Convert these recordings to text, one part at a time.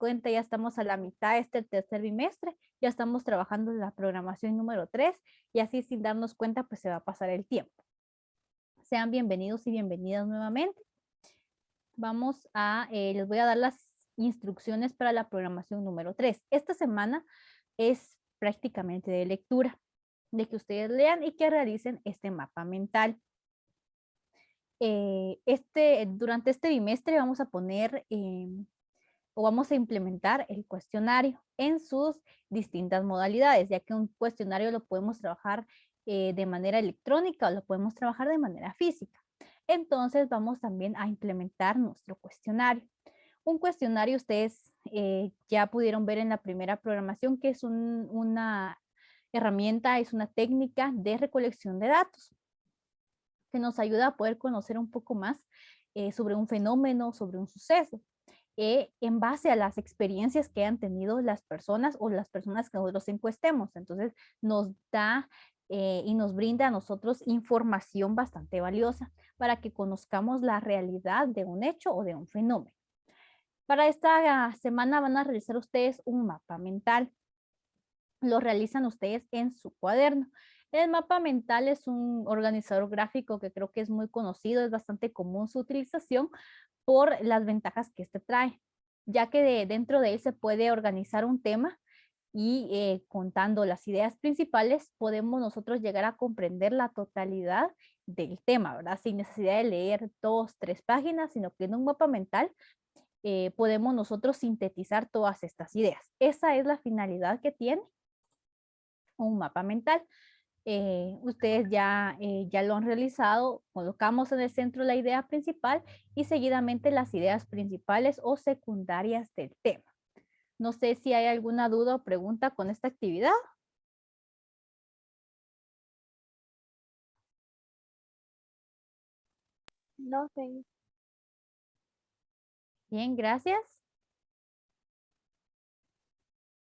cuenta, ya estamos a la mitad de este tercer bimestre, ya estamos trabajando en la programación número 3 y así sin darnos cuenta pues se va a pasar el tiempo. Sean bienvenidos y bienvenidas nuevamente. Les voy a dar las instrucciones para la programación número 3. Esta semana es prácticamente de lectura, de que ustedes lean y que realicen este mapa mental. Durante este bimestre vamos a poner o vamos a implementar el cuestionario en sus distintas modalidades, ya que un cuestionario lo podemos trabajar de manera electrónica o lo podemos trabajar de manera física. Entonces vamos también a implementar nuestro cuestionario. Un cuestionario ustedes ya pudieron ver en la primera programación que es una herramienta, es una técnica de recolección de datos que nos ayuda a poder conocer un poco más sobre un fenómeno, sobre un suceso, en base a las experiencias que han tenido las personas o las personas que nosotros encuestemos. Entonces nos da y nos brinda a nosotros información bastante valiosa para que conozcamos la realidad de un hecho o de un fenómeno. Para esta semana van a realizar ustedes un mapa mental. Lo realizan ustedes en su cuaderno. El mapa mental es un organizador gráfico que creo que es muy conocido, es bastante común su utilización por las ventajas que este trae, ya que dentro de él se puede organizar un tema y contando las ideas principales podemos nosotros llegar a comprender la totalidad del tema, ¿verdad? Sin necesidad de leer 2, 3 páginas, sino que en un mapa mental podemos nosotros sintetizar todas estas ideas. Esa es la finalidad que tiene un mapa mental. Ustedes ya lo han realizado, colocamos en el centro la idea principal y seguidamente las ideas principales o secundarias del tema. No sé si hay alguna duda o pregunta con esta actividad. No sé. Bien, gracias.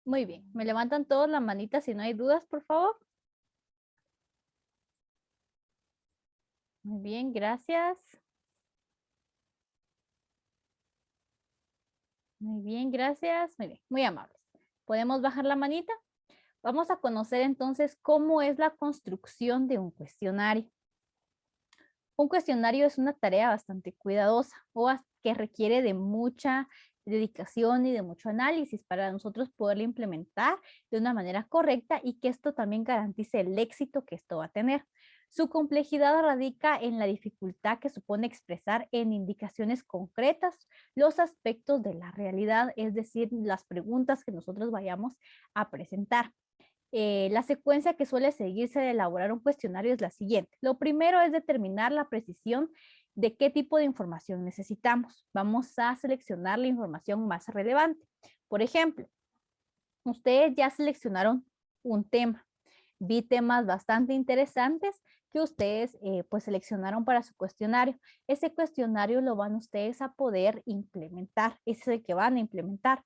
Muy bien, me levantan todos la manita si no hay dudas, por favor. Muy bien, gracias. Muy bien, gracias. Muy bien, muy amables. ¿Podemos bajar la manita? Vamos a conocer entonces cómo es la construcción de un cuestionario. Un cuestionario es una tarea bastante cuidadosa o que requiere de mucha dedicación y de mucho análisis para nosotros poderlo implementar de una manera correcta y que esto también garantice el éxito que esto va a tener. Su complejidad radica en la dificultad que supone expresar en indicaciones concretas los aspectos de la realidad, es decir, las preguntas que nosotros vayamos a presentar. La secuencia que suele seguirse de elaborar un cuestionario es la siguiente. Lo primero es determinar la precisión de qué tipo de información necesitamos. Vamos a seleccionar la información más relevante. Por ejemplo, ustedes ya seleccionaron un tema. Vi temas bastante interesantes que ustedes pues seleccionaron para su cuestionario. Ese cuestionario lo van ustedes a poder implementar. Ese es el que van a implementar.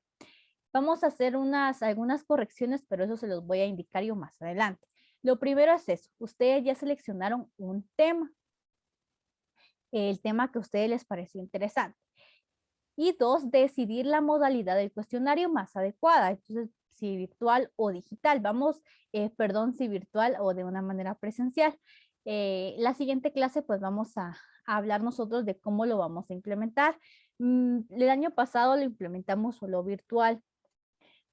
Vamos a hacer algunas correcciones, pero eso se los voy a indicar yo más adelante. Lo primero es eso. Ustedes ya seleccionaron un tema, el tema que a ustedes les pareció interesante. Y dos, decidir la modalidad del cuestionario más adecuada. Entonces, si virtual o digital. Si virtual o de una manera presencial. La siguiente clase, pues vamos a hablar nosotros de cómo lo vamos a implementar. El año pasado lo implementamos solo virtual,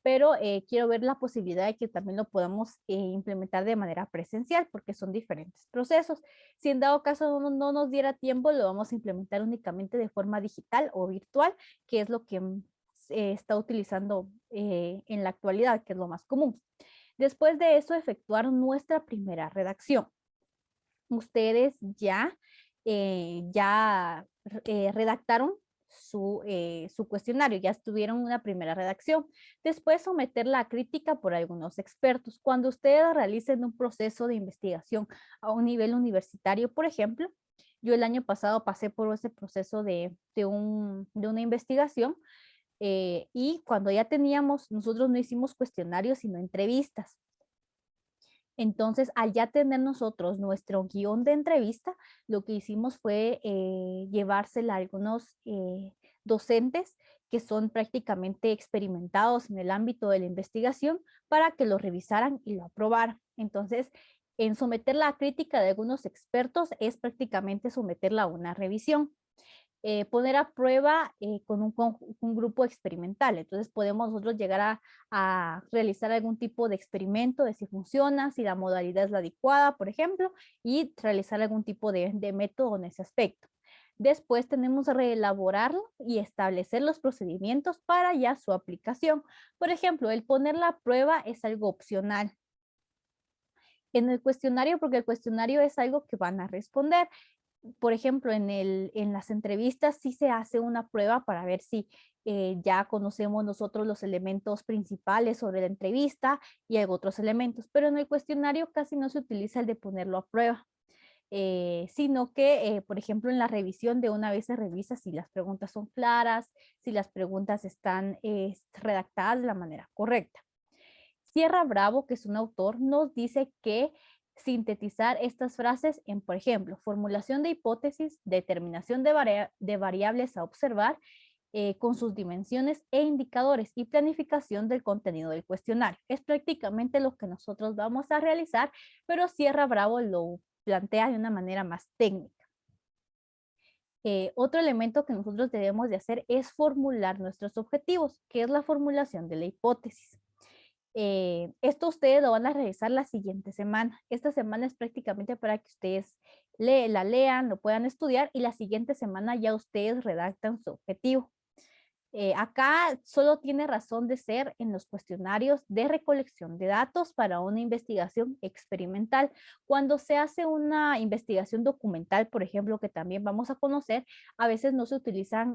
pero quiero ver la posibilidad de que también lo podamos implementar de manera presencial porque son diferentes procesos. Si en dado caso no nos diera tiempo, lo vamos a implementar únicamente de forma digital o virtual, que es lo que se está utilizando en la actualidad, que es lo más común. Después de eso, efectuar nuestra primera redacción. Ustedes ya redactaron su cuestionario, ya tuvieron una primera redacción. Después someter la crítica por algunos expertos. Cuando ustedes realicen un proceso de investigación a un nivel universitario, por ejemplo, yo el año pasado pasé por ese proceso de una investigación y cuando ya teníamos, nosotros no hicimos cuestionarios, sino entrevistas. Entonces, al ya tener nosotros nuestro guión de entrevista, lo que hicimos fue llevársela a algunos docentes que son prácticamente experimentados en el ámbito de la investigación para que lo revisaran y lo aprobaran. Entonces, en someter la crítica de algunos expertos es prácticamente someterla a una revisión. Poner a prueba con un grupo experimental. Entonces podemos nosotros llegar a realizar algún tipo de experimento de si funciona, si la modalidad es la adecuada, por ejemplo, y realizar algún tipo de método en ese aspecto. Después tenemos que reelaborarlo y establecer los procedimientos para ya su aplicación. Por ejemplo, el poner la prueba es algo opcional en el cuestionario, porque el cuestionario es algo que van a responder. Por ejemplo, en las entrevistas sí se hace una prueba para ver si ya conocemos nosotros los elementos principales sobre la entrevista y hay otros elementos, pero en el cuestionario casi no se utiliza el de ponerlo a prueba. Sino que, por ejemplo, en la revisión de una vez se revisa si las preguntas son claras, si las preguntas están redactadas de la manera correcta. Sierra Bravo, que es un autor, nos dice que sintetizar estas frases en, por ejemplo, formulación de hipótesis, determinación de variables a observar con sus dimensiones e indicadores y planificación del contenido del cuestionario. Es prácticamente lo que nosotros vamos a realizar, pero Sierra Bravo lo plantea de una manera más técnica. Otro elemento que nosotros debemos de hacer es formular nuestros objetivos, que es la formulación de la hipótesis. Esto ustedes lo van a realizar la siguiente semana. Esta semana es prácticamente para que ustedes la lean, lo puedan estudiar y la siguiente semana ya ustedes redactan su objetivo. Acá solo tiene razón de ser en los cuestionarios de recolección de datos para una investigación experimental. Cuando se hace una investigación documental, por ejemplo, que también vamos a conocer, a veces no se utiliza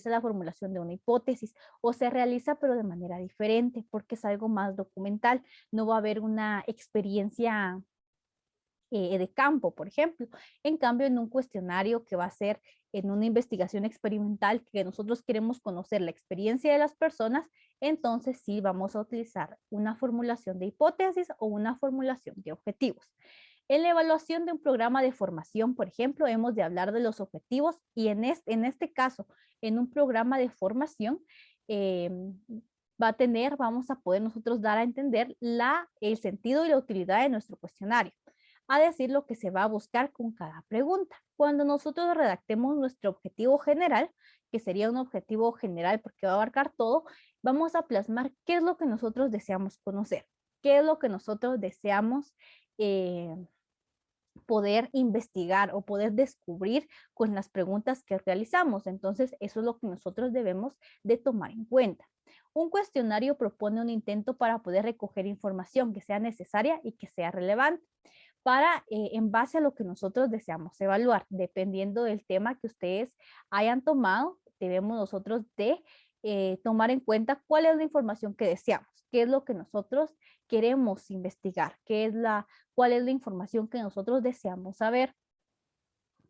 la formulación de una hipótesis o se realiza pero de manera diferente porque es algo más documental. No va a haber una experiencia de campo, por ejemplo. En cambio, en un cuestionario que va a ser en una investigación experimental que nosotros queremos conocer la experiencia de las personas, entonces sí vamos a utilizar una formulación de hipótesis o una formulación de objetivos. En la evaluación de un programa de formación, por ejemplo, hemos de hablar de los objetivos y en este caso, en un programa de formación, eh, vamos a poder nosotros dar a entender el sentido y la utilidad de nuestro cuestionario, a decir lo que se va a buscar con cada pregunta. Cuando nosotros redactemos nuestro objetivo general, que sería un objetivo general porque va a abarcar todo, vamos a plasmar qué es lo que nosotros deseamos conocer, qué es lo que nosotros deseamos poder investigar o poder descubrir con las preguntas que realizamos. Entonces, eso es lo que nosotros debemos de tomar en cuenta. Un cuestionario propone un intento para poder recoger información que sea necesaria y que sea relevante para, en base a lo que nosotros deseamos evaluar, dependiendo del tema que ustedes hayan tomado, debemos nosotros de tomar en cuenta cuál es la información que deseamos, qué es lo que nosotros queremos investigar, cuál es la información que nosotros deseamos saber.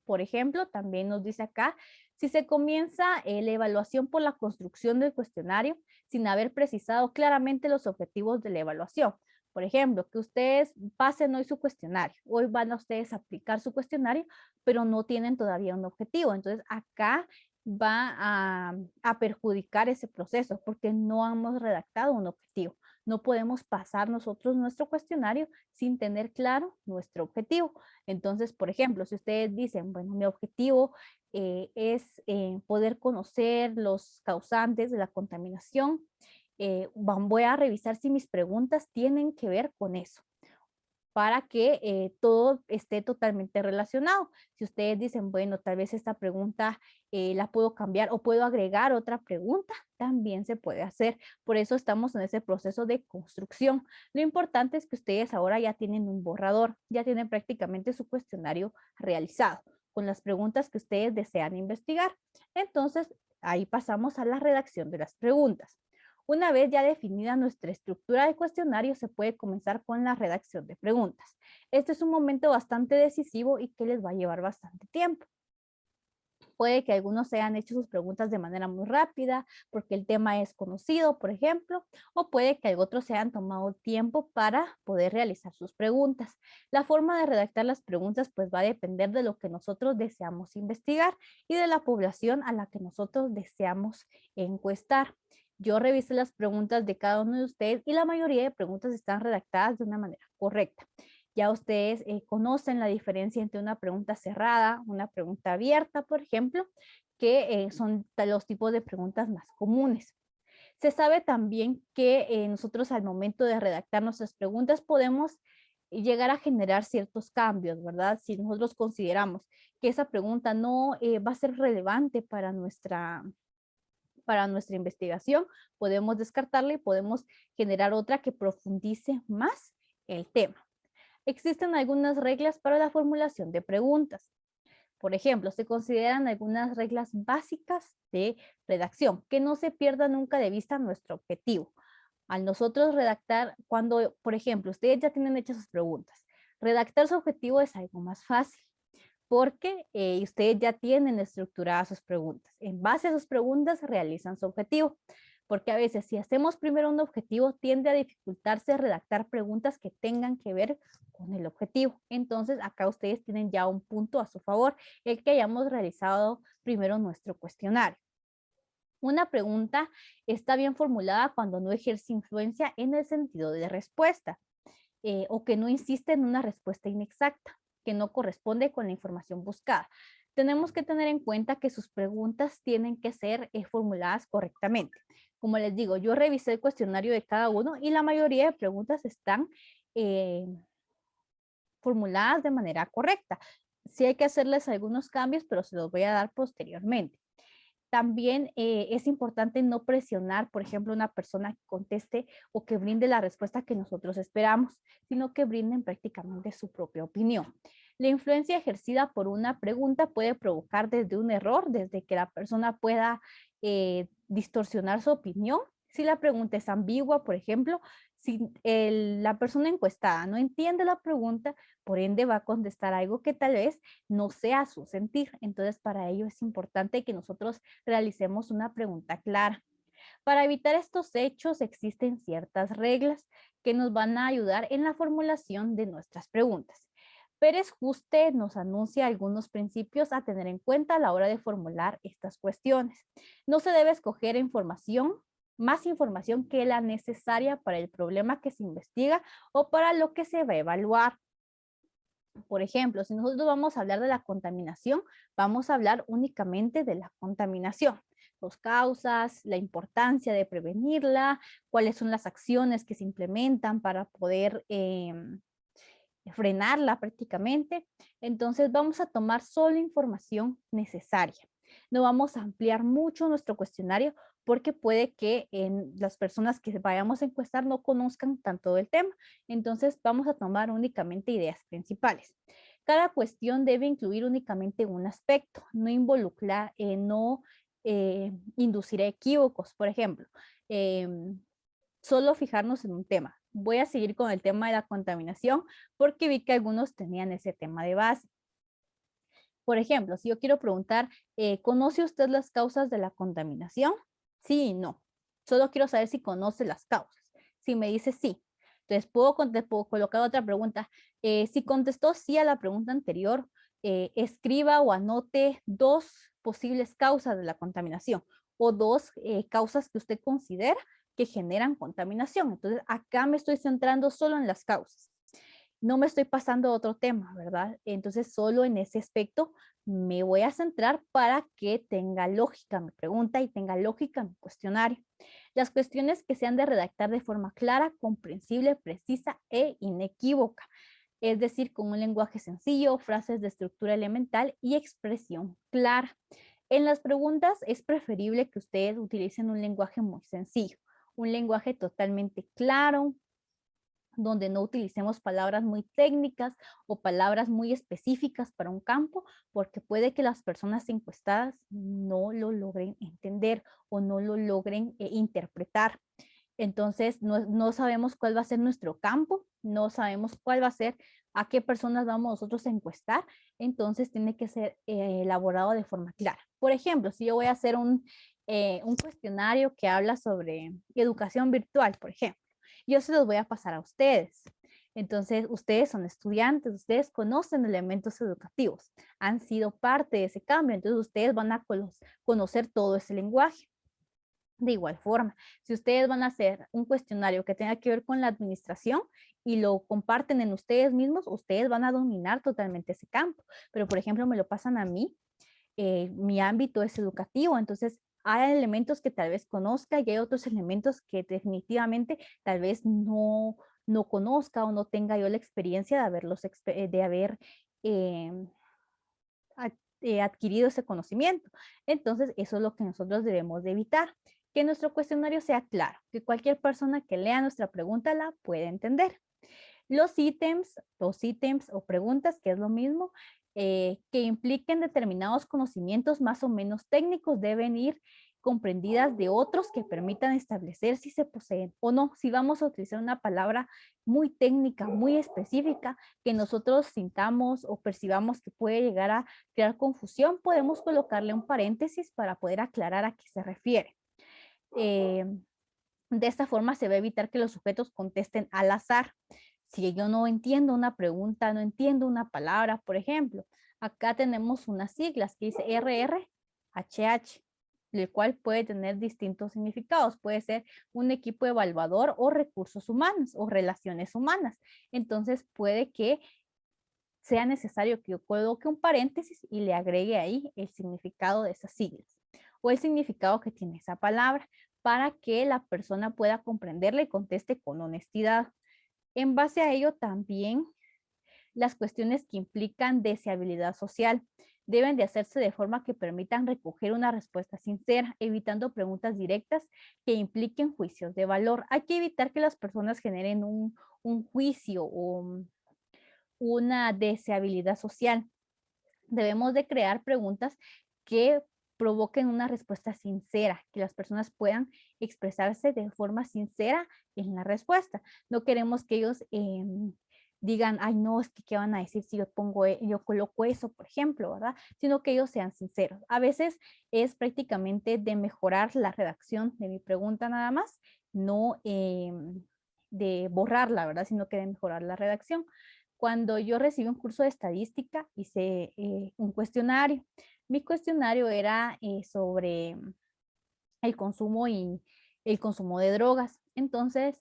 Por ejemplo, también nos dice acá, si se comienza la evaluación por la construcción del cuestionario sin haber precisado claramente los objetivos de la evaluación. Por ejemplo, que ustedes pasen hoy su cuestionario. Hoy van a ustedes a aplicar su cuestionario, pero no tienen todavía un objetivo. Entonces, acá va a perjudicar ese proceso porque no hemos redactado un objetivo. No podemos pasar nosotros nuestro cuestionario sin tener claro nuestro objetivo. Entonces, por ejemplo, si ustedes dicen, bueno, mi objetivo es poder conocer los causantes de la contaminación, voy a revisar si mis preguntas tienen que ver con eso para que todo esté totalmente relacionado. Si ustedes dicen, bueno, tal vez esta pregunta la puedo cambiar o puedo agregar otra pregunta, también se puede hacer. Por eso estamos en ese proceso de construcción. Lo importante es que ustedes ahora ya tienen un borrador, ya tienen prácticamente su cuestionario realizado con las preguntas que ustedes desean investigar. Entonces, ahí pasamos a la redacción de las preguntas. Una vez ya definida nuestra estructura de cuestionario, se puede comenzar con la redacción de preguntas. Este es un momento bastante decisivo y que les va a llevar bastante tiempo. Puede que algunos se hayan hecho sus preguntas de manera muy rápida porque el tema es conocido, por ejemplo, o puede que otros se hayan tomado tiempo para poder realizar sus preguntas. La forma de redactar las preguntas pues va a depender de lo que nosotros deseamos investigar y de la población a la que nosotros deseamos encuestar. Yo revisé las preguntas de cada uno de ustedes y la mayoría de preguntas están redactadas de una manera correcta. Ya ustedes conocen la diferencia entre una pregunta cerrada, una pregunta abierta, por ejemplo, que son los tipos de preguntas más comunes. Se sabe también que nosotros al momento de redactar nuestras preguntas podemos llegar a generar ciertos cambios, ¿verdad? Si nosotros consideramos que esa pregunta no va a ser relevante para nuestra investigación, podemos descartarla y podemos generar otra que profundice más el tema. Existen algunas reglas para la formulación de preguntas. Por ejemplo, se consideran algunas reglas básicas de redacción, que no se pierda nunca de vista nuestro objetivo. Al nosotros redactar, cuando, por ejemplo, ustedes ya tienen hechas sus preguntas, redactar su objetivo es algo más fácil, porque ustedes ya tienen estructuradas sus preguntas. En base a sus preguntas realizan su objetivo. Porque a veces si hacemos primero un objetivo tiende a dificultarse redactar preguntas que tengan que ver con el objetivo. Entonces acá ustedes tienen ya un punto a su favor, el que hayamos realizado primero nuestro cuestionario. Una pregunta está bien formulada cuando no ejerce influencia en el sentido de respuesta o que no insiste en una respuesta inexacta, que no corresponde con la información buscada. Tenemos que tener en cuenta que sus preguntas tienen que ser formuladas correctamente. Como les digo, yo revisé el cuestionario de cada uno y la mayoría de preguntas están formuladas de manera correcta. Sí hay que hacerles algunos cambios, pero se los voy a dar posteriormente. También es importante no presionar, por ejemplo, a una persona que conteste o que brinde la respuesta que nosotros esperamos, sino que brinden prácticamente su propia opinión. La influencia ejercida por una pregunta puede provocar desde un error, desde que la persona pueda distorsionar su opinión. Si la pregunta es ambigua, por ejemplo, si la persona encuestada no entiende la pregunta, por ende va a contestar algo que tal vez no sea su sentir. Entonces, para ello es importante que nosotros realicemos una pregunta clara. Para evitar estos hechos existen ciertas reglas que nos van a ayudar en la formulación de nuestras preguntas. Pérez Juste nos anuncia algunos principios a tener en cuenta a la hora de formular estas cuestiones. No se debe escoger más información que la necesaria para el problema que se investiga o para lo que se va a evaluar. Por ejemplo, si nosotros vamos a hablar de la contaminación, vamos a hablar únicamente de la contaminación, las causas, la importancia de prevenirla, cuáles son las acciones que se implementan para poder frenarla prácticamente. Entonces vamos a tomar solo información necesaria. No vamos a ampliar mucho nuestro cuestionario porque puede que las personas que vayamos a encuestar no conozcan tanto del tema. Entonces vamos a tomar únicamente ideas principales. Cada cuestión debe incluir únicamente un aspecto, no involucrar, no inducir a equívocos. Por ejemplo, solo fijarnos en un tema. Voy a seguir con el tema de la contaminación porque vi que algunos tenían ese tema de base. Por ejemplo, si yo quiero preguntar, ¿conoce usted las causas de la contaminación? Sí y no. Solo quiero saber si conoce las causas. Si me dice sí, entonces puedo colocar otra pregunta. Si contestó sí a la pregunta anterior, escriba o anote dos posibles causas de la contaminación o dos causas que usted considera que generan contaminación. Entonces, acá me estoy centrando solo en las causas. No me estoy pasando a otro tema, ¿verdad? Entonces, solo en ese aspecto me voy a centrar para que tenga lógica mi pregunta y tenga lógica mi cuestionario. Las cuestiones que se han de redactar de forma clara, comprensible, precisa e inequívoca. Es decir, con un lenguaje sencillo, frases de estructura elemental y expresión clara. En las preguntas es preferible que ustedes utilicen un lenguaje muy sencillo, un lenguaje totalmente claro, donde no utilicemos palabras muy técnicas o palabras muy específicas para un campo, porque puede que las personas encuestadas no lo logren entender o no lo logren interpretar. Entonces, no sabemos cuál va a ser nuestro campo, no sabemos cuál va a ser a qué personas vamos nosotros a encuestar, entonces tiene que ser elaborado de forma clara. Por ejemplo, si yo voy a hacer un cuestionario que habla sobre educación virtual, por ejemplo, yo se los voy a pasar a ustedes. Entonces, ustedes son estudiantes, ustedes conocen elementos educativos, han sido parte de ese cambio, entonces ustedes van a conocer todo ese lenguaje. De igual forma, si ustedes van a hacer un cuestionario que tenga que ver con la administración y lo comparten en ustedes mismos, ustedes van a dominar totalmente ese campo. Pero, por ejemplo, me lo pasan a mí, mi ámbito es educativo, entonces hay elementos que tal vez conozca y hay otros elementos que definitivamente tal vez no conozca o no tenga yo la experiencia de haber eh, adquirido ese conocimiento. Entonces, eso es lo que nosotros debemos de evitar, que nuestro cuestionario sea claro, que cualquier persona que lea nuestra pregunta la pueda entender. Los ítems o preguntas, que es lo mismo, que impliquen determinados conocimientos más o menos técnicos deben ir comprendidas de otros que permitan establecer si se poseen o no. Si vamos a utilizar una palabra muy técnica, muy específica, que nosotros sintamos o percibamos que puede llegar a crear confusión, podemos colocarle un paréntesis para poder aclarar a qué se refiere. De esta forma se va a evitar que los sujetos contesten al azar. Si yo no entiendo una pregunta, no entiendo una palabra, por ejemplo, acá tenemos unas siglas que dice RRHH, el cual puede tener distintos significados. Puede ser un equipo evaluador o recursos humanos o relaciones humanas. Entonces puede que sea necesario que yo coloque un paréntesis y le agregue ahí el significado de esas siglas o el significado que tiene esa palabra para que la persona pueda comprenderla y conteste con honestidad. En base a ello también las cuestiones que implican deseabilidad social deben de hacerse de forma que permitan recoger una respuesta sincera, evitando preguntas directas que impliquen juicios de valor. Hay que evitar que las personas generen un juicio o una deseabilidad social. Debemos de crear preguntas que provoquen una respuesta sincera, que las personas puedan expresarse de forma sincera en la respuesta. No queremos que ellos digan, ay no, es que qué van a decir si yo yo coloco eso, por ejemplo, ¿verdad? Sino que ellos sean sinceros. A veces es prácticamente de mejorar la redacción de mi pregunta nada más, no de borrarla, ¿verdad? Sino que de mejorar la redacción. Cuando yo recibí un curso de estadística, hice un cuestionario. Mi cuestionario era sobre el consumo y el consumo de drogas. Entonces,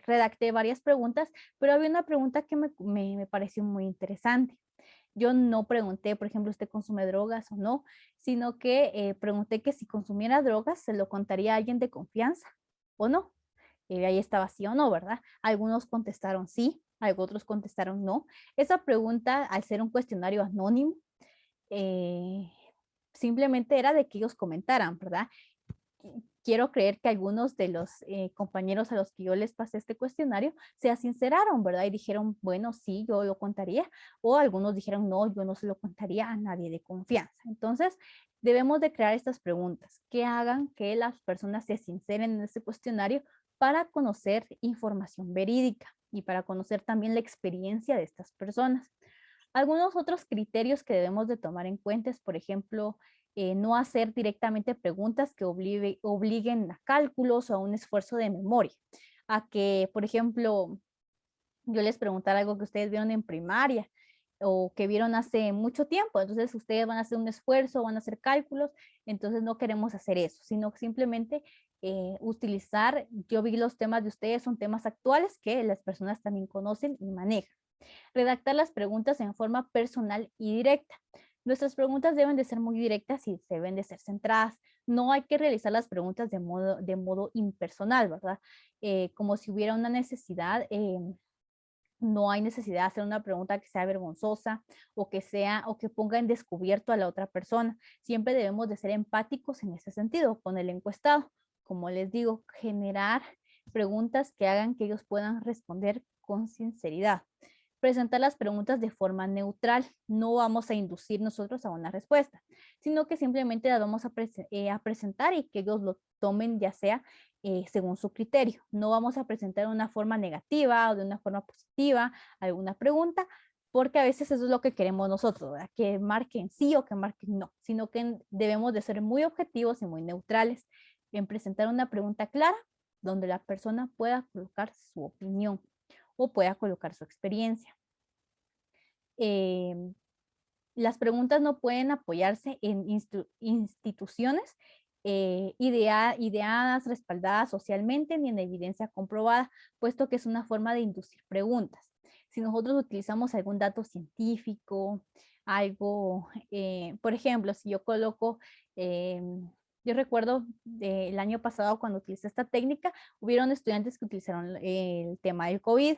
redacté varias preguntas, pero había una pregunta que me pareció muy interesante. Yo no pregunté, por ejemplo, ¿usted consume drogas o no? Sino que pregunté que si consumiera drogas, ¿se lo contaría a alguien de confianza o no? Ahí estaba sí o no, ¿verdad? Algunos contestaron sí, otros contestaron no. Esa pregunta, al ser un cuestionario anónimo, eh, simplemente era de que ellos comentaran, ¿verdad? Quiero creer que algunos de los compañeros a los que yo les pasé este cuestionario se sinceraron, ¿verdad? Y dijeron, bueno, sí, yo lo contaría. O algunos dijeron, no, yo no se lo contaría a nadie de confianza. Entonces, debemos de crear estas preguntas que hagan que las personas se sinceren en ese cuestionario para conocer información verídica y para conocer también la experiencia de estas personas. Algunos otros criterios que debemos de tomar en cuenta es, por ejemplo, no hacer directamente preguntas que obliguen a cálculos o a un esfuerzo de memoria. A que, por ejemplo, yo les preguntara algo que ustedes vieron en primaria o que vieron hace mucho tiempo. Entonces ustedes van a hacer un esfuerzo, van a hacer cálculos. Entonces no queremos hacer eso, sino simplemente utilizar, yo vi los temas de ustedes, son temas actuales que las personas también conocen y manejan. Redactar las preguntas en forma personal y directa. Nuestras preguntas deben de ser muy directas y deben de ser centradas. No hay que realizar las preguntas de modo impersonal, ¿verdad? Como si hubiera una necesidad, no hay necesidad de hacer una pregunta que sea vergonzosa o que ponga en descubierto a la otra persona. Siempre debemos de ser empáticos en ese sentido con el encuestado. Como les digo, generar preguntas que hagan que ellos puedan responder con sinceridad. Presentar las preguntas de forma neutral. No vamos a inducir nosotros a una respuesta, sino que simplemente las vamos a presentar y que ellos lo tomen ya sea según su criterio. No vamos a presentar de una forma negativa o de una forma positiva alguna pregunta, porque a veces eso es lo que queremos nosotros, ¿verdad? Que marquen sí o que marquen no, sino que debemos de ser muy objetivos y muy neutrales en presentar una pregunta clara donde la persona pueda colocar su opinión o pueda colocar su experiencia. Eh, las preguntas no pueden apoyarse en instituciones ideadas, respaldadas socialmente, ni en evidencia comprobada, puesto que es una forma de inducir preguntas. Si nosotros utilizamos algún dato científico, algo, por ejemplo, si yo coloco, yo recuerdo el año pasado cuando utilicé esta técnica, hubieron estudiantes que utilizaron el tema del COVID,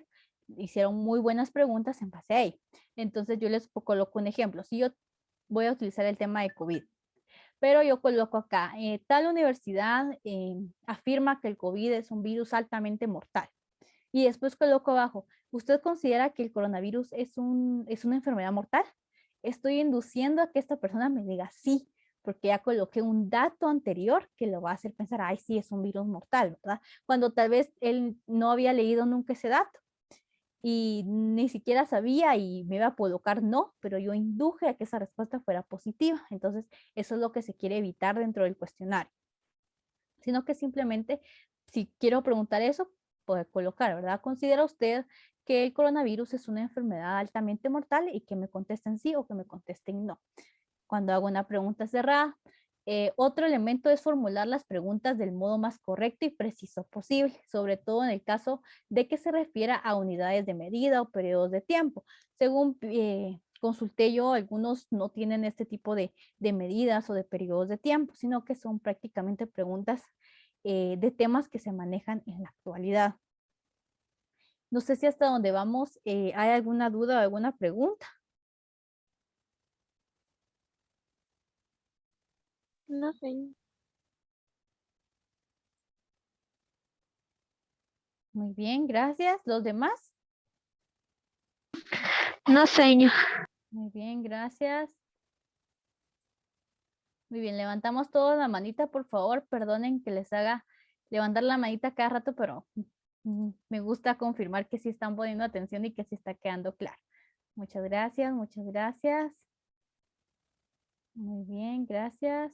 hicieron muy buenas preguntas en base a ello. Entonces yo les coloco un ejemplo. Si yo voy a utilizar el tema de COVID, pero yo coloco acá, tal universidad afirma que el COVID es un virus altamente mortal. Y después coloco abajo, ¿usted considera que el coronavirus es una enfermedad mortal? Estoy induciendo a que esta persona me diga sí, porque ya coloqué un dato anterior que lo va a hacer pensar, ay, sí, es un virus mortal, ¿verdad? Cuando tal vez él no había leído nunca ese dato y ni siquiera sabía y me iba a colocar no, pero yo induje a que esa respuesta fuera positiva. Entonces, eso es lo que se quiere evitar dentro del cuestionario. Sino que simplemente, si quiero preguntar eso, puede colocar, ¿verdad? ¿Considera usted que el coronavirus es una enfermedad altamente mortal? Y que me contesten sí o que me contesten no. Cuando hago una pregunta cerrada, otro elemento es formular las preguntas del modo más correcto y preciso posible, sobre todo en el caso de que se refiera a unidades de medida o periodos de tiempo. Según consulté yo, algunos no tienen este tipo de medidas o de periodos de tiempo, sino que son prácticamente preguntas de temas que se manejan en la actualidad. No sé si hasta donde vamos hay alguna duda o alguna pregunta. No, señor. Muy bien, gracias. ¿Los demás? No, señor. Muy bien, gracias. Muy bien, levantamos toda la manita, por favor. Perdonen que les haga levantar la manita cada rato, pero me gusta confirmar que sí están poniendo atención y que sí está quedando claro. Muchas gracias, muchas gracias. Muy bien, gracias.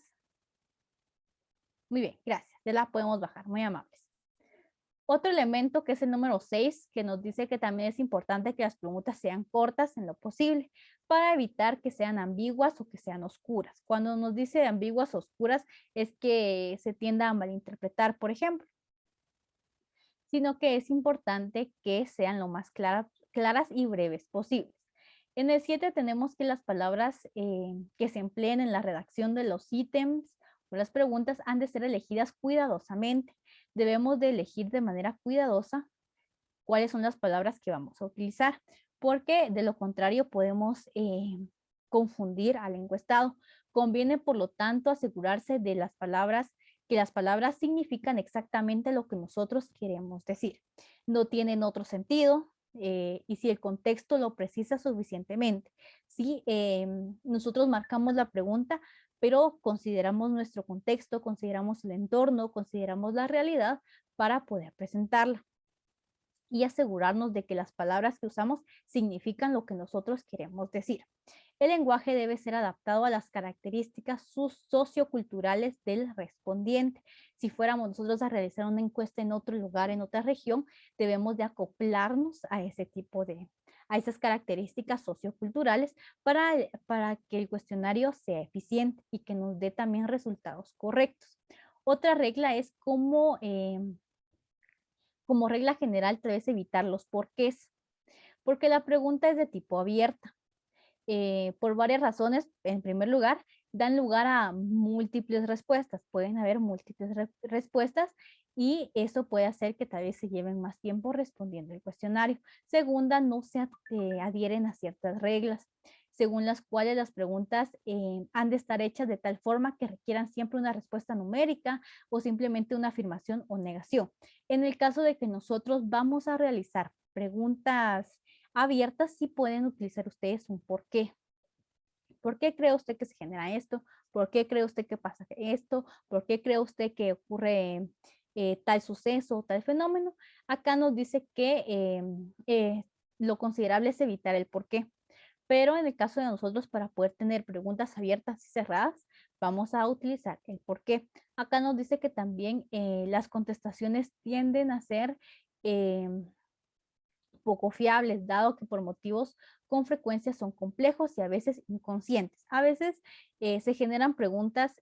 Muy bien, gracias. Ya la podemos bajar, muy amables. Otro elemento que es el número 6, que nos dice que también es importante que las preguntas sean cortas en lo posible para evitar que sean ambiguas o que sean oscuras. Cuando nos dice ambiguas o oscuras es que se tienda a malinterpretar, por ejemplo, sino que es importante que sean lo más claras y breves posibles. En el 7 tenemos que las palabras que se empleen en la redacción de los ítems o las preguntas han de ser elegidas cuidadosamente. Debemos de elegir de manera cuidadosa cuáles son las palabras que vamos a utilizar, porque de lo contrario podemos confundir al encuestado. Conviene, por lo tanto, asegurarse de las palabras que las palabras significan exactamente lo que nosotros queremos decir. No tienen otro sentido, y si el contexto lo precisa suficientemente. Si nosotros marcamos la pregunta, pero consideramos nuestro contexto, consideramos el entorno, consideramos la realidad para poder presentarla y asegurarnos de que las palabras que usamos significan lo que nosotros queremos decir. El lenguaje debe ser adaptado a las características socioculturales del respondiente. Si fuéramos nosotros a realizar una encuesta en otro lugar, en otra región, debemos de acoplarnos a ese tipo a esas características socioculturales para que el cuestionario sea eficiente y que nos dé también resultados correctos. Otra regla es cómo como regla general debes evitar los porqués, porque la pregunta es de tipo abierta. Por varias razones. En primer lugar, dan lugar a múltiples respuestas. Pueden haber múltiples respuestas y eso puede hacer que tal vez se lleven más tiempo respondiendo el cuestionario. Segunda, no se adhieren a ciertas reglas, según las cuales las preguntas han de estar hechas de tal forma que requieran siempre una respuesta numérica o simplemente una afirmación o negación. En el caso de que nosotros vamos a realizar preguntas abiertas, sí pueden utilizar ustedes un por qué. ¿Por qué cree usted que se genera esto? ¿Por qué cree usted que pasa esto? ¿Por qué cree usted que ocurre tal suceso o tal fenómeno? Acá nos dice que lo considerable es evitar el por qué. pero en el caso de nosotros, para poder tener preguntas abiertas y cerradas, vamos a utilizar el por qué. Acá nos dice que también las contestaciones tienden a ser poco fiables, dado que por motivos con frecuencia son complejos y a veces inconscientes. A veces se generan preguntas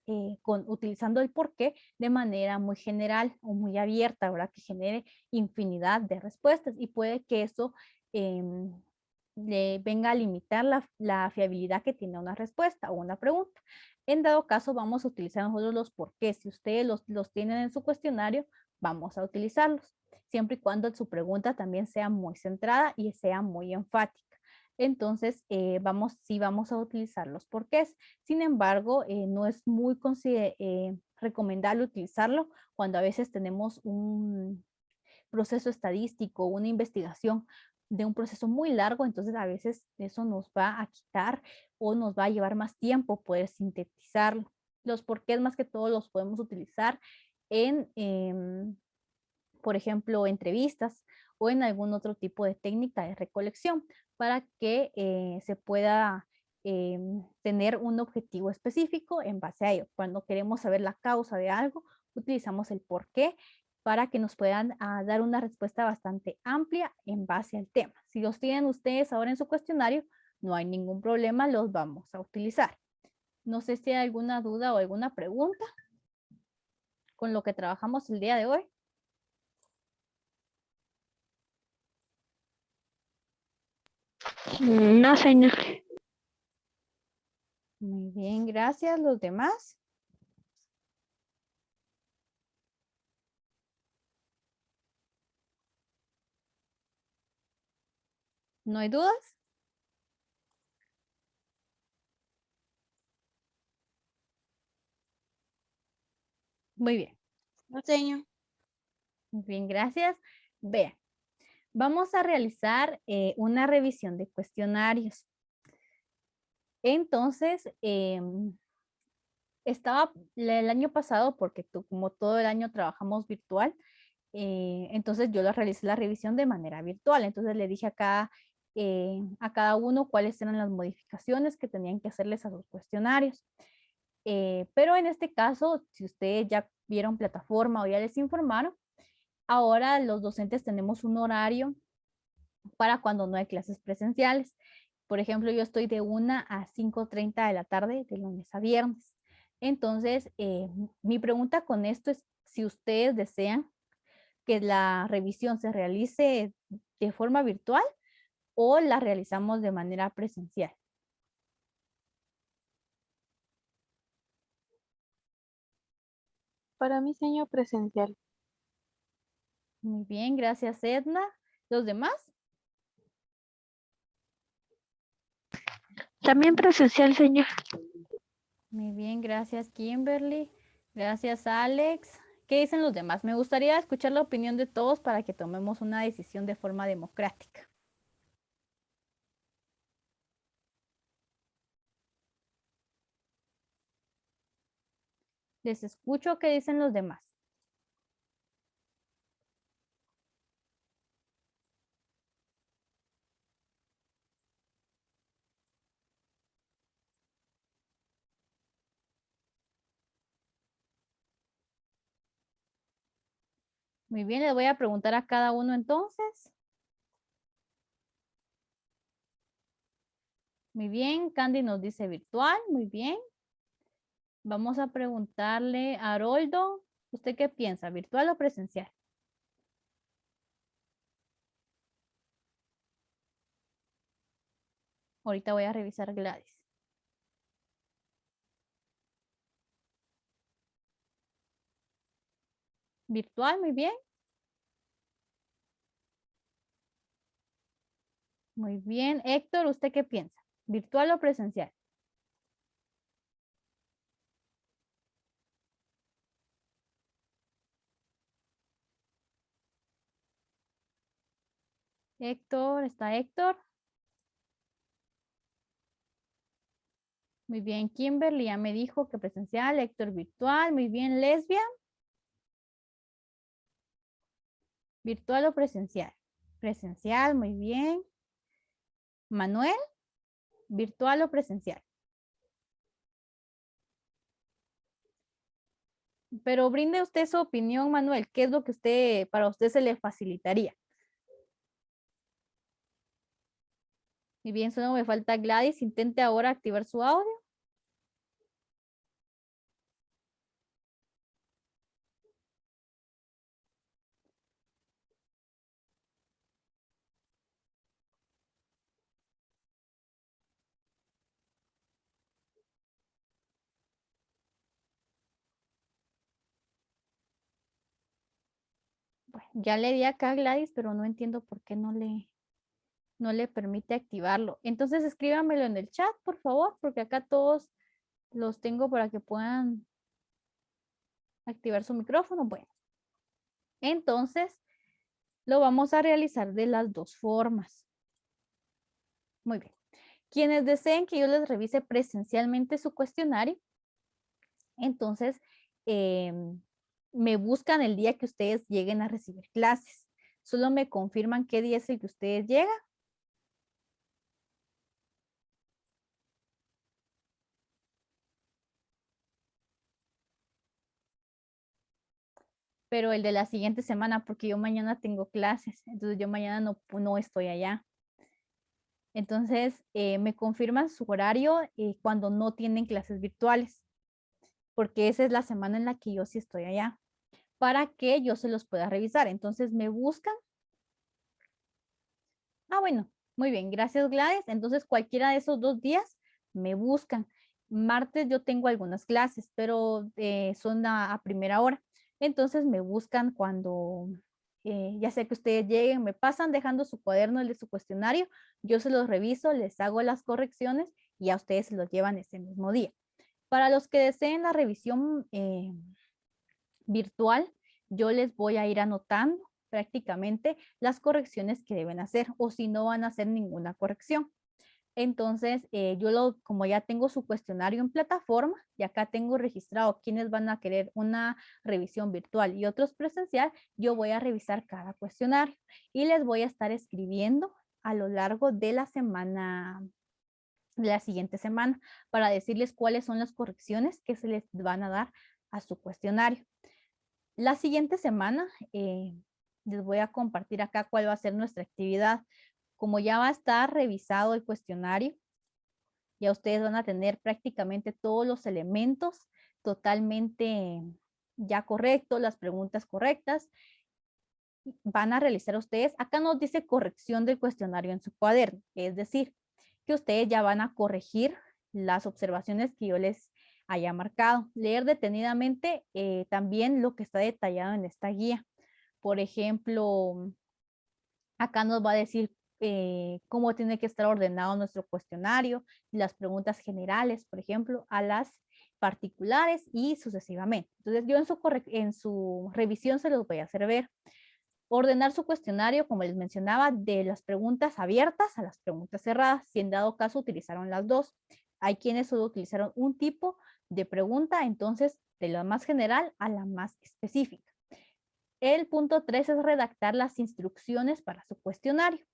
utilizando el por qué de manera muy general o muy abierta, ¿verdad? Que genere infinidad de respuestas y puede que eso le venga a limitar la fiabilidad que tiene una respuesta o una pregunta. En dado caso, vamos a utilizar nosotros los por qué. Si ustedes los tienen en su cuestionario, vamos a utilizarlos, siempre y cuando su pregunta también sea muy centrada y sea muy enfática. Entonces, sí vamos a utilizar los porqués. Sin embargo, no es muy recomendable utilizarlo cuando a veces tenemos un proceso estadístico, una investigación de un proceso muy largo, entonces a veces eso nos va a quitar o nos va a llevar más tiempo poder sintetizar los porqués. Más que todo los podemos utilizar en, por ejemplo, entrevistas o en algún otro tipo de técnica de recolección para que se pueda tener un objetivo específico en base a ello. Cuando queremos saber la causa de algo, utilizamos el por qué para que nos puedan dar una respuesta bastante amplia en base al tema. Si los tienen ustedes ahora en su cuestionario, no hay ningún problema, los vamos a utilizar. No sé si hay alguna duda o alguna pregunta con lo que trabajamos el día de hoy. No, señor. Muy bien, gracias. ¿Los demás? ¿No hay dudas? Muy bien. No, señor. Muy bien, gracias. Vean, vamos a realizar una revisión de cuestionarios. Entonces, estaba el año pasado, porque como todo el año trabajamos virtual, entonces yo realicé la revisión de manera virtual. Entonces le dije a cada uno cuáles eran las modificaciones que tenían que hacerles a sus cuestionarios. Pero en este caso, si ustedes ya vieron plataforma o ya les informaron, ahora los docentes tenemos un horario para cuando no hay clases presenciales. Por ejemplo, yo estoy de 1 a 5:30 de la tarde, de lunes a viernes. Entonces, mi pregunta con esto es si ustedes desean que la revisión se realice de forma virtual o la realizamos de manera presencial. Para mí, señor, presencial. Muy bien, gracias Edna. ¿Los demás? También presencial, señor. Muy bien, gracias Kimberly. Gracias Alex. ¿Qué dicen los demás? Me gustaría escuchar la opinión de todos para que tomemos una decisión de forma democrática. Les escucho qué dicen los demás. Muy bien, les voy a preguntar a cada uno entonces. Muy bien, Candy nos dice virtual, muy bien. Vamos a preguntarle a Haroldo, ¿usted qué piensa, virtual o presencial? Ahorita voy a revisar Gladys. Virtual, muy bien. Muy bien. Héctor, ¿usted qué piensa? ¿Virtual o presencial? Héctor, ¿está Héctor? Muy bien, Kimberly ya me dijo que presencial, Héctor virtual, muy bien, Lesbia. ¿Virtual o presencial? Presencial, muy bien. Manuel. ¿Virtual o presencial? Pero brinde usted su opinión, Manuel. ¿Qué es lo que para usted se le facilitaría? Y bien, solo me falta Gladys. Intente ahora activar su audio. Bueno, ya le di acá a Gladys, pero no entiendo por qué no le permite activarlo. Entonces escríbamelo en el chat, por favor, porque acá todos los tengo para que puedan activar su micrófono. Bueno, entonces lo vamos a realizar de las dos formas. Muy bien. Quienes deseen que yo les revise presencialmente su cuestionario, entonces me buscan el día que ustedes lleguen a recibir clases. Solo me confirman qué día es el que ustedes llegan. Pero el de la siguiente semana, porque yo mañana tengo clases, entonces yo mañana no estoy allá. Entonces, me confirman su horario cuando no tienen clases virtuales, porque esa es la semana en la que yo sí estoy allá, para que yo se los pueda revisar. Entonces, me buscan. Ah, bueno, muy bien, gracias Gladys. Entonces, cualquiera de esos 2 días me buscan. Martes yo tengo algunas clases, pero son a primera hora. Entonces, me buscan cuando, ya sea que ustedes lleguen, me pasan dejando su cuaderno, el de su cuestionario, yo se los reviso, les hago las correcciones y a ustedes se los llevan ese mismo día. Para los que deseen la revisión virtual, yo les voy a ir anotando prácticamente las correcciones que deben hacer o si no van a hacer ninguna corrección. Entonces, como ya tengo su cuestionario en plataforma y acá tengo registrado quienes van a querer una revisión virtual y otros presencial, yo voy a revisar cada cuestionario y les voy a estar escribiendo a lo largo de la semana, de la siguiente semana, para decirles cuáles son las correcciones que se les van a dar a su cuestionario. La siguiente semana les voy a compartir acá cuál va a ser nuestra actividad. Como ya va a estar revisado el cuestionario, ya ustedes van a tener prácticamente todos los elementos totalmente ya correctos, las preguntas correctas. Van a realizar ustedes, acá nos dice corrección del cuestionario en su cuaderno, es decir, que ustedes ya van a corregir las observaciones que yo les haya marcado. Leer detenidamente también lo que está detallado en esta guía. Por ejemplo, acá nos va a decir cómo tiene que estar ordenado nuestro cuestionario, las preguntas generales, por ejemplo, a las particulares y sucesivamente. Entonces, yo en su revisión se los voy a hacer ver. Ordenar su cuestionario, como les mencionaba, de las preguntas abiertas a las preguntas cerradas, si en dado caso utilizaron las dos. Hay quienes solo utilizaron un tipo de pregunta, entonces de la más general a la más específica. El punto 3 es redactar las instrucciones para su cuestionario.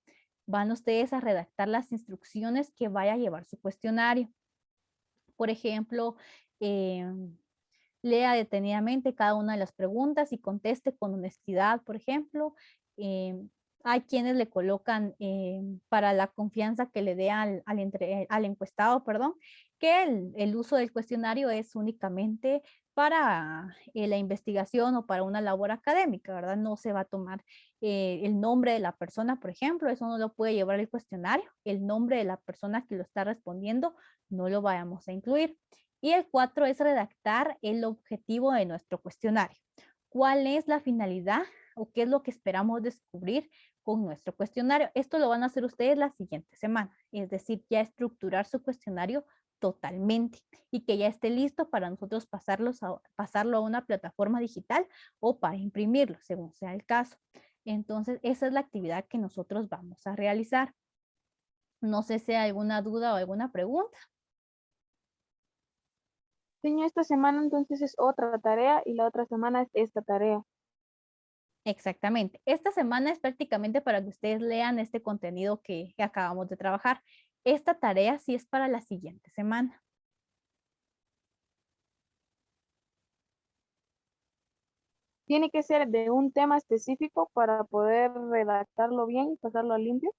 Van ustedes a redactar las instrucciones que vaya a llevar su cuestionario. Por ejemplo, lea detenidamente cada una de las preguntas y conteste con honestidad, por ejemplo. Hay quienes le colocan para la confianza que le dé al encuestado, perdón, que el uso del cuestionario es únicamente para la investigación o para una labor académica, ¿verdad? No se va a tomar el nombre de la persona, por ejemplo, eso no lo puede llevar el cuestionario, el nombre de la persona que lo está respondiendo no lo vayamos a incluir. Y el 4 es redactar el objetivo de nuestro cuestionario. ¿Cuál es la finalidad o qué es lo que esperamos descubrir con nuestro cuestionario? Esto lo van a hacer ustedes la siguiente semana, es decir, ya estructurar su cuestionario totalmente y que ya esté listo para nosotros pasarlo a una plataforma digital o para imprimirlo, según sea el caso. Entonces, esa es la actividad que nosotros vamos a realizar. No sé si hay alguna duda o alguna pregunta. Señor, esta semana entonces es otra tarea y la otra semana es esta tarea. Exactamente. Esta semana es prácticamente para que ustedes lean este contenido que acabamos de trabajar. Esta tarea sí es para la siguiente semana. Tiene que ser de un tema específico para poder redactarlo bien y pasarlo a limpio.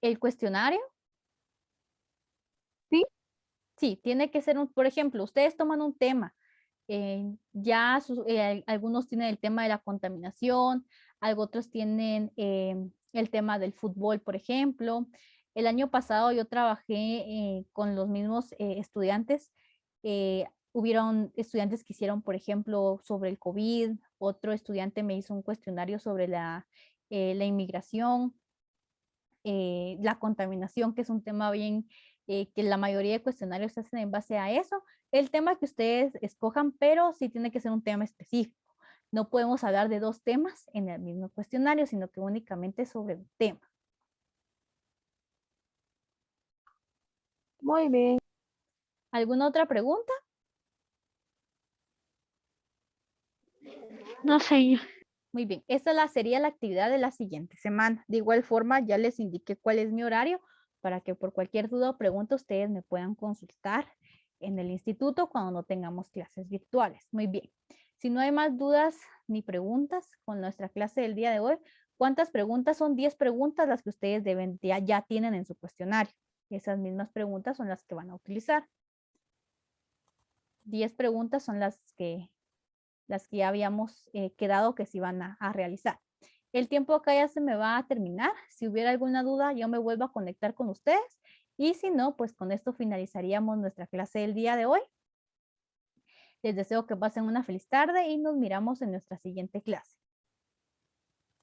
El cuestionario, Sí, sí, tiene que ser, por ejemplo, ustedes toman un tema, algunos tienen el tema de la contaminación, otros tienen el tema del fútbol, por ejemplo. El año pasado yo trabajé con los mismos estudiantes. Hubieron estudiantes que hicieron, por ejemplo, sobre el COVID, otro estudiante me hizo un cuestionario sobre la inmigración, la contaminación, que es un tema bien, que la mayoría de cuestionarios se hacen en base a eso. El tema que ustedes escojan, pero sí tiene que ser un tema específico. No podemos hablar de dos temas en el mismo cuestionario, sino que únicamente sobre un tema. muy bien. ¿Alguna otra pregunta? No, señor. Muy bien, esta sería la actividad de la siguiente semana. De igual forma, ya les indiqué cuál es mi horario para que por cualquier duda o pregunta ustedes me puedan consultar en el instituto cuando no tengamos clases virtuales. Muy bien. Si no hay más dudas ni preguntas con nuestra clase del día de hoy, ¿cuántas preguntas? Son 10 preguntas las que ustedes ya tienen en su cuestionario. Esas mismas preguntas son las que van a utilizar. 10 preguntas son las que ya habíamos quedado que se iban a realizar. El tiempo acá ya se me va a terminar. Si hubiera alguna duda, yo me vuelvo a conectar con ustedes. Y si no, pues con esto finalizaríamos nuestra clase del día de hoy. Les deseo que pasen una feliz tarde y nos miramos en nuestra siguiente clase.